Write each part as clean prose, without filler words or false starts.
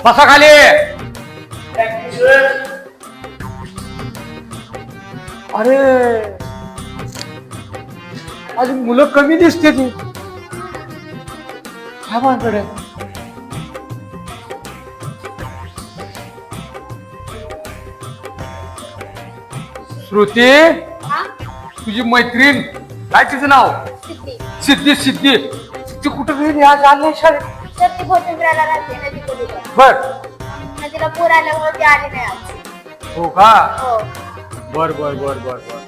बसा खाली. अरे आज मुलं कमी दिसते ती काय भानगड. श्रुती तुझी मैत्रीण काय तिचं नाव? सिद्धी. सिद्धी कुठं गेली आज? आले शाळेत? बर नदीला पूर आल्यामुळे ती आली नाही आज. हो का? हो. बर बर बर बर बर.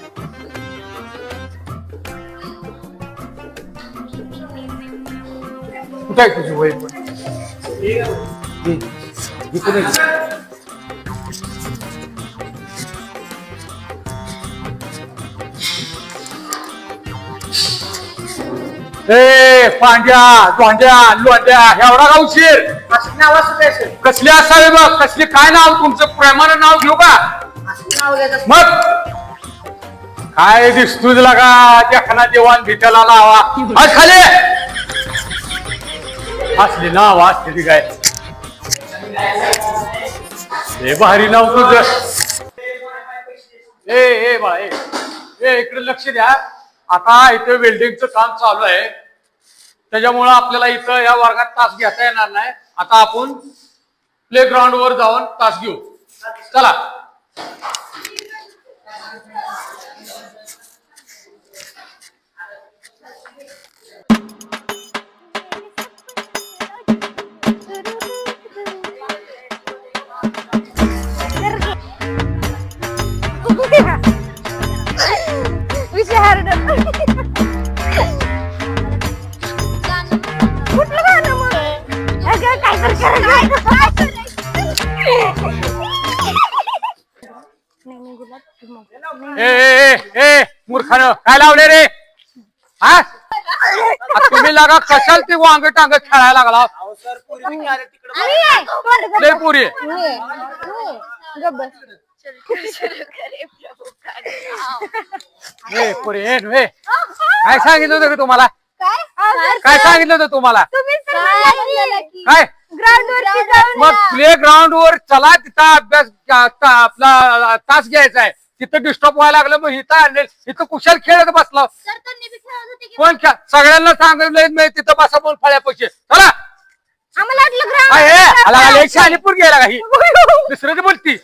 कुठं आहे तुझी वय? ए पांड्या दोंड्या लोंड्या एवढा का उशीर? नाव असं कसली असावी बघ. कसली काय नाव तुमचं? प्रेमानं नाव घेऊ का? नाव घेत मग काय दिसतोच लागा देखना देवान भेटायला लावा. आज खाली असली नाव असते ती काय? हे भारी नाव तुझं. ए बा ए इकडे लक्ष द्या. आता इथे वेल्डिंगचं काम चालू आहे त्याच्यामुळं आपल्याला इथं या वर्गात तास घेता येणार नाही. आता आपण प्ले ग्राउंड वर जाऊन तास घेऊ. चला. ए मूर्खानं काय लावले रे? हा तुम्ही लागा कशाल ते वांग टांग खेळायला लागला? लय पुरी पुरी काय सांगितलं होतं तुम्हाला? काय सांगितलं होतं तुम्हाला? काय मग प्ले ग्राउंड वर चला. तिथं अभ्यास आपला तास घ्यायचा आहे. तिथं डिस्टर्ब व्हायला लागलं मग इथं आणले. इथं कुशाल खेळत बसला. कोण सगळ्यांना सांगितलं तिथं बसा बोल फळ्यापाशी. चला शालीपूर घ्यायला काही दुसऱ्याची बोलती.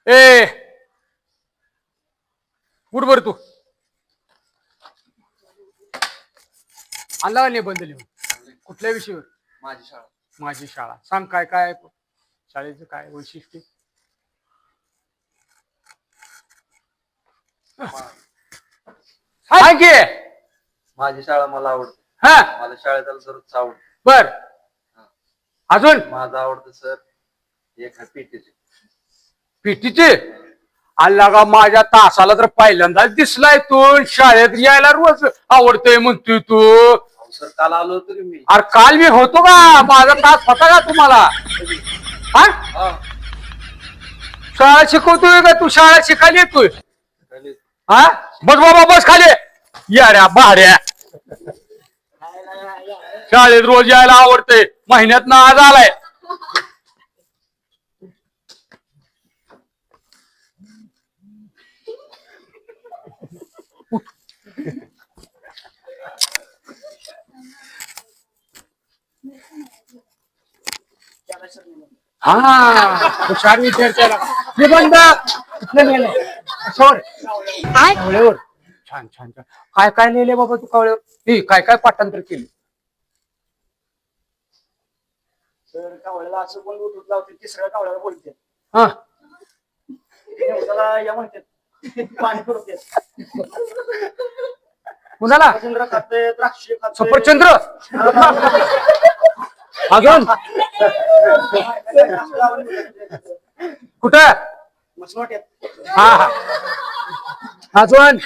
ए उठ बर तू. आला निबंध लिहून कुठल्या विषयावर? माझी शाळा. सांग काय काय शाळेचं काय वैशिष्ट्य? सांग की. माझी शाळा मला आवडते. हा मला शाळेत दररोज आवडते. बर अजून? माझं आवडतं सर एक पीटीचे. पीटीचे? आला का माझ्या तासाला तर पहिल्यांदाच दिसलाय तू. शाळेत यायला रोज आवडतंय म्हणतोय तू. सर काल आलो होतो की मी. अरे काल मी होतो का? माझा तास होता का तुम्हाला? हा शाळा शिकवतोय का तू? शाळा शिकायला येतोय? हा बस बाबा बस खाली. याड्या भाड्या शाळेत रोज यायला आवडतंय. महिन्यात ना आज आलाय. हा हुशार विद्यार्थ्याला निबंध कवळेवर. छान छान छान. काय काय लिहिले बाबा तू कवळेवर? ही काय काय पाठांतर केली? सर कावळ्याला असं कोण उठून लावते तिसऱ्या कावळ्याला बोलते. हा या म्हणते पाणी फिरवते. कुणाला? सफरचंद्र खाते द्राक्ष खाते. सफरचंद्र अजून कुठं? हा हा अजून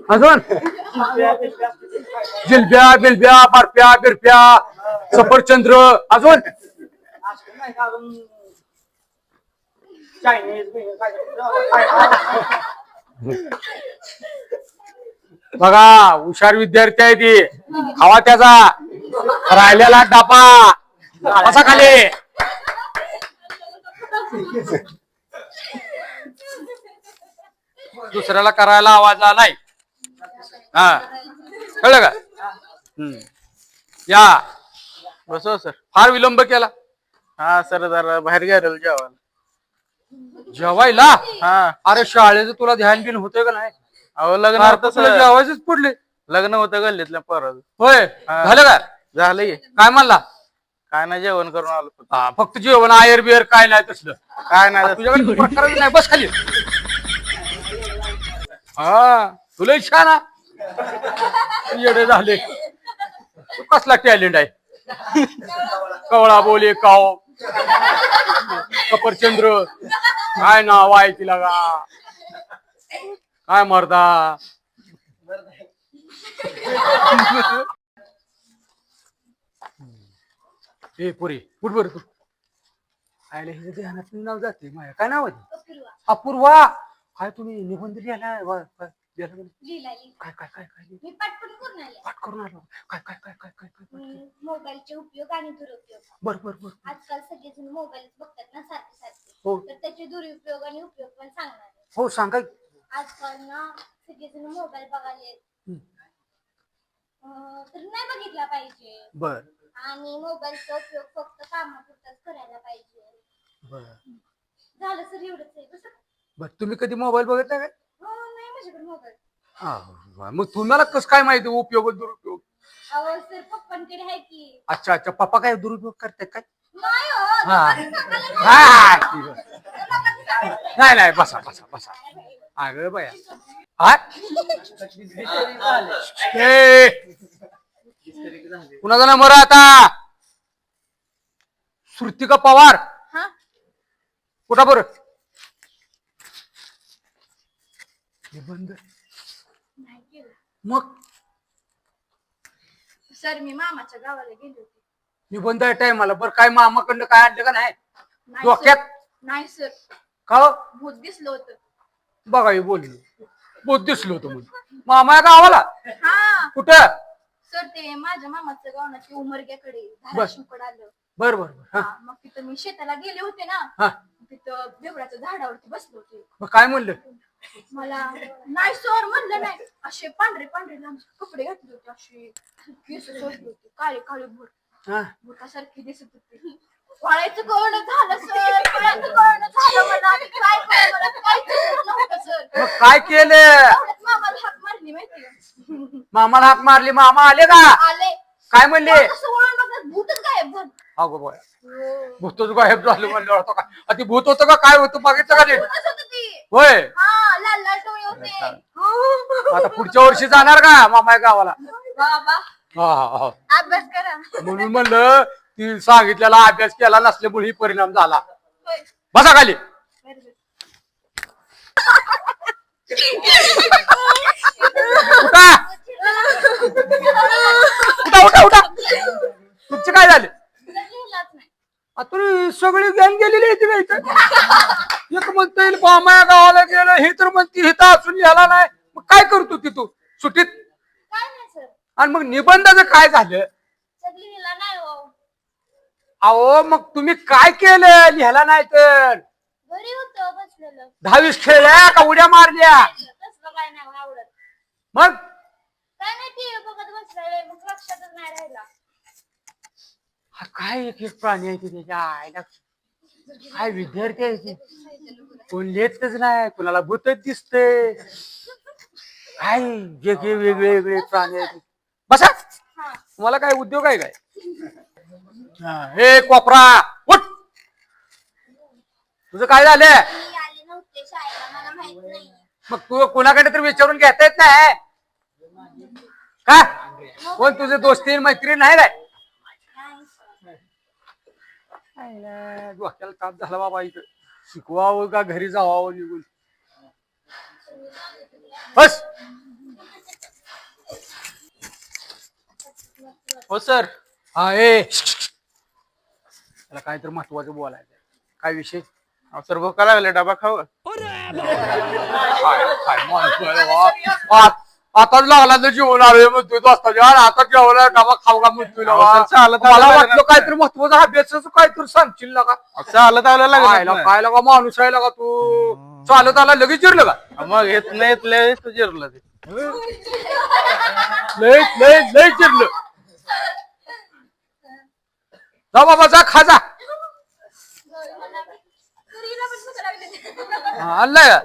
अजून जिलब्या बिलब्या बर्फ्या बिरफ्या सफरचंद्र अजून असं नाही का अजून चायनीज बघा हुशार विद्यार्थी आहे ती खावा त्याचा राहिलेला डापा असा खाली दुसऱ्याला करायला आवाज आलाय हा कळलं का या बसव सर. फार विलंब केला हा सर जरा बाहेर गेलेलो जेवायला. जेवायला हा अरे शाळेचं तुला ध्यान बिन होतंय का नाही अहो लग्न सारखं होतं तुला सर. जेवायचंच पडले लग्न होतं गल्लीतल्या पोराचं. होय हा. झालं का झालं की. काय म्हणला काय नाही जेवण करून आलो फक्त. हा, फक्त जेवण आयर बियर काय नाही तसलं काय नाही तुझ्याकडे प्रकारच नाही बस खाली हा तुला छान येडे झाले तू कसला टॅलेंट आहे कवळा बोले काव सफरचंद्र काय नाव आहे तिला का काय मर्दा ए पुरी कुठ बर तू आयला हिचं ध्यानात नाव जाते माझ्या काय नाव आहे अपूर्वा काय तुम्ही निबंध लिहायला काय काय काय काय मी पटकन करून आले. पाठ करून आलो काय काय काय काय काय काय काय मोबाईलचे उपयोग आणि दुरुपयोग. बर बर बर आजकाल सगळेजण मोबाईल बघतात ना सारखे सारखे. हो तर त्याचे दुरुपयोग आणि उपयोग पण सांगणार आहे. हो सांगा आजकाल ना सगळेजण मोबाईल बघायला तर नाही बघितला पाहिजे बर आणि मोबाईलचा उपयोग फक्त कामापुरताच करायला पाहिजे. बर झालं सर एवढंच आहे. कसं बर तुम्ही कधी मोबाईल बघितला काय नाही माझ्याकडे मोबाईल. मग तुम्हाला कसं काय माहिती उपयोग आणि दुरुपयोग अहो सर पप्पांकडे आहे की. अच्छा अच्छा पप्पा काय दुरुपयोग करतात काय नाही हो, हा. लोकांनी सांगायला हा, नाही. ठीक आहे. लोकांनी सांगायला नाही. नाही नाही बसा बसा बसा अगं बया हा कुणाचा नंबर आता श्रुतिका पवार हा? कुठा बरं निबंध नाही केलं. मग सर मी मामाच्या गावाला गेले होते. निबंध आहे टायमाला बरं काय मामाकडनं काय आणलं का नाही नाही डोक्यात सर. नाही सर का हो? भूत दिसलं होतं. बघा हे बोललो बोध दिसलो होतो म्हणून मामा गावाला हा कुठं सर ते माझ्या मामाचं गाव ना ते उमरग्याकडे बस. धाराशिवकडे आलं. बर बर बर हा हा, मग तिथं मी शेताला गेले होते ना. हा तिथं बेवड्याच्या झाडावरती बसले होते. मग काय म्हणलं मला नाही सर म्हणलं नाही. असे पांढरे पांढरे लांब कपडे घातले होते. असे केस सोडले होते काळे काळे भूत हा भूतासारखे दिसत होते. कळायचं कळणं झालं सर. कळायचं कळणं झालं मला. आणि काय कळलं मला काहीच सुचत नव्हतं सर. मग काय केलं एवढ्यात मामाला हाक मारली माहिती का. मामाला हाक मारली मामा आले का आले काय म्हणले असं वळून बघत भूतच गायब झालं. अगो बोय भूतच गायब झालं म्हणलं होतं का आधी भूत होतं का काय होतं बघितलं का नाही भूतच होतं ती. होय हा लाल लाल डोळे होते. आता पुढच्या वर्षी जाणार का मामा गावाला बाबा हा हा हा अभ्यास करा. म्हणून म्हणलं ती सांगितलेला अभ्यास केला नसल्यामुळे ही परिणाम झाला होय. बसा खाली बरोबर. उठा उठा उठा उठा तुमचं काय झालं लिहिलाच नाही. आता सगळी गॅंग गेलेली आहे तिला इथं एक म्हणता येईल मामा गावाला गेलं हे तर म्हणते हिथं असून याला नाही मग काय करतो ती तू सुट्टीत काय नाही सर. आणि मग निबंधाचं काय झालं सगळी लिहिला नाही हो. अहो मग तुम्ही काय केलं लिहायला नाही तर घरी होतं बसलेलं. 10-20 खेळल्या का उड्या मारल्या तसलं काय नाही आवडत. मग काय नाही टीव्ही बघत बसलेले मग लक्षातच नाही राहिला. हा काय एक एक प्राणी आहे ते त्याच्या आईला काय विद्यार्थी आहे ते कोण लिहितच नाही कुणाला भूतच दिसते काय वेगळे वेगळे वेगळे प्राणी आहेत बसा हा तुम्हाला काय उद्योग आहे काय हे कोपरा उठ तुझं काय झालं मी आले नव्हते शाळेला मला माहित नाही. मग तू कोणाकडे तर विचारून घेता येत नाही का कोण तुझे दोस्ती मैत्रीण नाही काय डोक्याला ताप झाला बाबा इथं शिकवावं का घरी जावावं निघून बस हो सर हा ए त्याला काहीतरी महत्वाचं बोलायचं काय विषय अहो सर भूका लागले डबा खाऊ का? काय माणूस आहे बा. आताच लागला तर जेवण आले म्हणतोय तो असता आता जेवला डबा खाऊ का म्हणतोय अहो, सर, चालत मला आलं वाटलं लागलं काहीतरी महत्वाचं अभ्यासाचं काहीतरी सांगशील ना का अहो, चालत आलं लागलं काय लगा माणूस आहे लगा तू चालत आला लगेच जिरलं का मग येत नाही येतल्या तू जिरलं ते लय लय लय चिरलं जा बाबा जा खा जा आणलाय का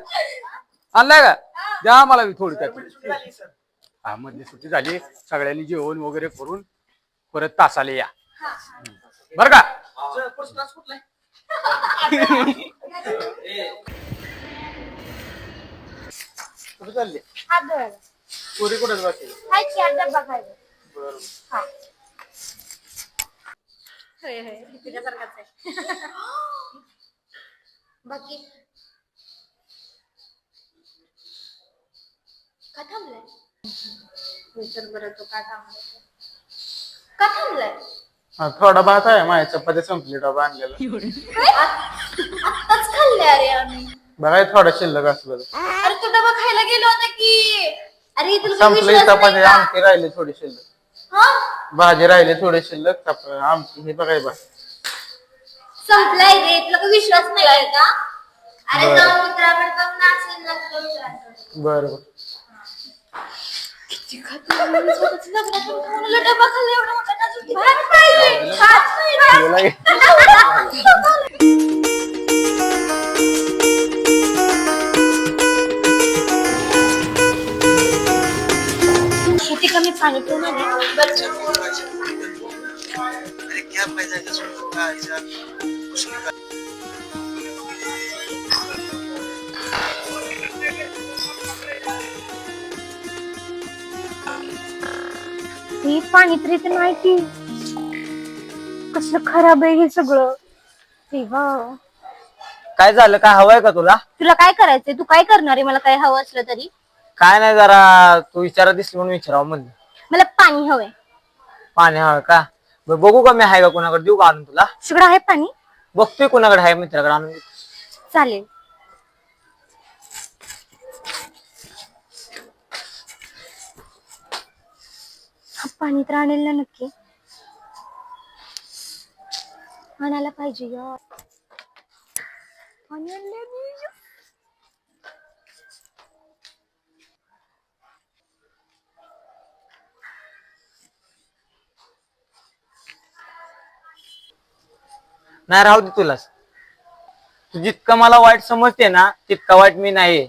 आणलाय का द्या मला मी थोडी त्याची हा मधली सुट्टी झाली सगळ्यांनी जेवण वगैरे करून परत तासाला या बर का कुठे चालले हात धुवायला. पुरी कुठेच बाकी हाय की हात डब्बा खायला. बरं हा. तुझ्यासारखाच आहे. बाकी का थांबलाय? विचार बरं तो का थांबलाय? का थांबलाय? हा थोडा भात आहे माझ्या चपाती संपली डबा आणलेला आत्ताच खाल्ले अरे आम्ही. बघा थोडा शिल्लक असलं अरे तू डबा खायला गेलो होता की. अरे तुला काही संपली विश्वास चपाती नाही का? आमटी राहिली थोडी शिल्लक हा? भाजी राहिली थोडी शिल्लक आमटी हे बघाय बा संपलाय रे तुला काही विश्वास नाही आहे का? अरे बरं. जाऊन मित्राकडे जाऊन नाचेल ना तुला विचारायचं. बरं मला डबा खाल्ला एवढा मोठा नाचून भात पाहिजे भात पाहिजे. शेती कमी पाणी पिऊन आले. हे पाणी तरी तर नाही की कसलं खराब आहे हे सगळं. तेव्हा काय झालं काय हवंय का तुला तुला काय करायचंय तू काय करणार आहे मला काय हवं असलं तरी. काय नाही जरा तू विचारत दिसली म्हणून विचारावं म्हणलं मला पाणी हवंय. पाणी हवं का बरं बघू का मी आहे का कोणाकडे देऊ का आणून तुला सगळं आहे पाणी. बघतोय कोणाकडे आहे मित्राकडे आणून देतो. चालेल. हा पाणी तर आणेल ना नक्की. आणायला पाहिजे यार. पाणी आणलंय मी. नाही राहू दे तुलाच तू जितकं मला वाईट समजते ना तितका वाईट मी नाही